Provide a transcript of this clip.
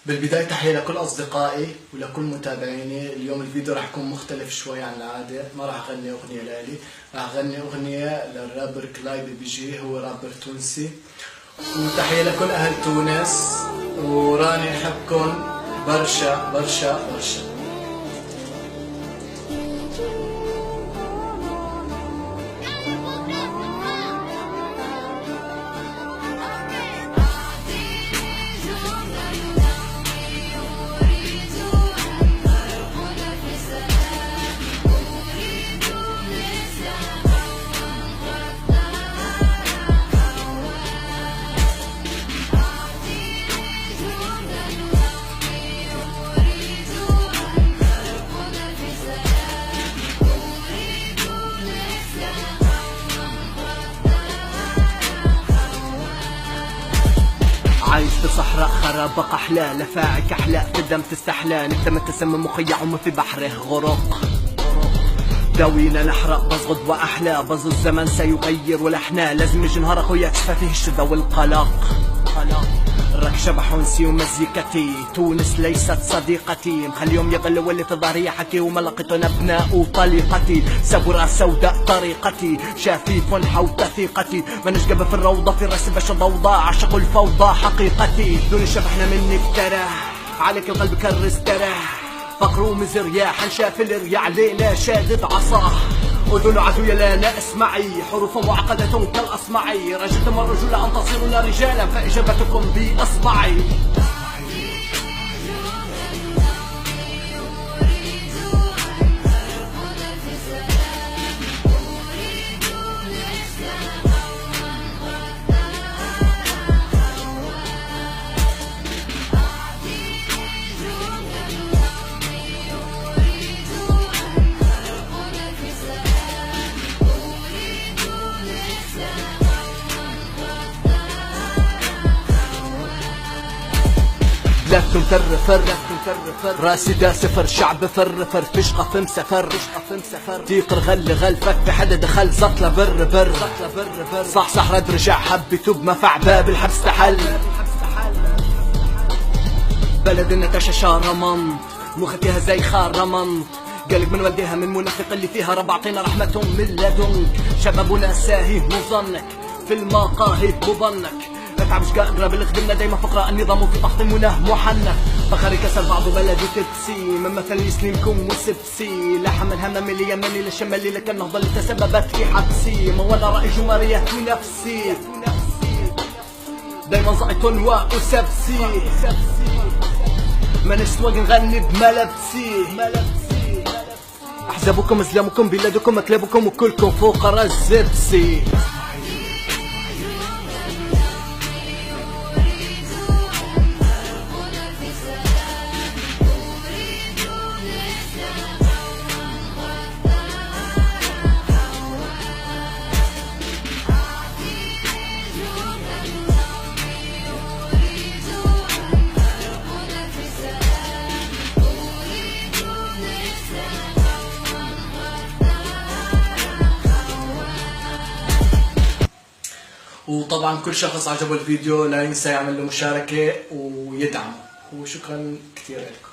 بالبداية تحية لكل أصدقائي ولكل متابعيني. اليوم الفيديو راح يكون مختلف شوي عن العادة، ما راح أغني أغنية لإلي، راح أغني أغنية للرابر كلاي بي جي، هو رابر تونسي. وتحية لكل أهل تونس، وراني نحبكم برشا برشا برشا. عايش في صحراء خرابق أحلى، لفاعك أحلى في الدم تستحلى، نكتم التسمم مخيع وما في بحره غرق. داوينا نحرق بزغد وأحلى، بز الزمن سيغير ولحنا، لازم يجي نهار أخويا تشفى فيه الشدة والقلق. راك شبح ونسي ومزيكتي، تونس ليست صديقتي، مخليهم يغلوا واللي في ظهري يحكي، وما لقيتون أبناء طليقتي، سبورة سوداء طريقتي، شفيف حوت ثقتي، ما نشقب في الروضة في راسي باش ضوضة، عشق الفوضى حقيقتي، دون شبحنا مني اقترح، عليك القلب كرس ترح، فقر ومزرياح نشاف الرياع ليلة شادد عصاه، أذن عدوية لا اسمعي، حروف معقدة كالأصمعي، رجلتم الرجل أن تصيرون رجالا، فإجابتكم بإصبعي. لكم فر راسي دا سفر، شعب فر فشقة في مسفر، ديق غل فك في حدا دخل زطلة بر صح رد رجع حب يتوب ما فع باب الحبس تحل. بلدنا تشاشا رمنت، مخك فيها زي خار رمنت، قلق من والديها من منافق اللي فيها، رب اعطينا رحمة من لدنك، شبابنا ساهي مظنك، في المقاهي مظنك، نتعب شقا اقرب اللي خدمنا دايما فقراء النظام وفي ضغط المناه محنك، فخري كسر بعض بلدي تبسي، من مثل يسلمكم وسبسي، لحم الهمم اللي يمني للشمالي لك النهضة اللي تسببت في حبسي، من ولا رأي جمهورية نفسي دايما زعيط وسبسي، ما نسواق نغني بملبسي، احزابكم اسلامكم بلادكم اكلابكم وكلكم فقراء الزبسي. وطبعا كل شخص عجبه الفيديو لا ينسى يعمل له مشاركة ويدعمه، وشكرا كثير لكم.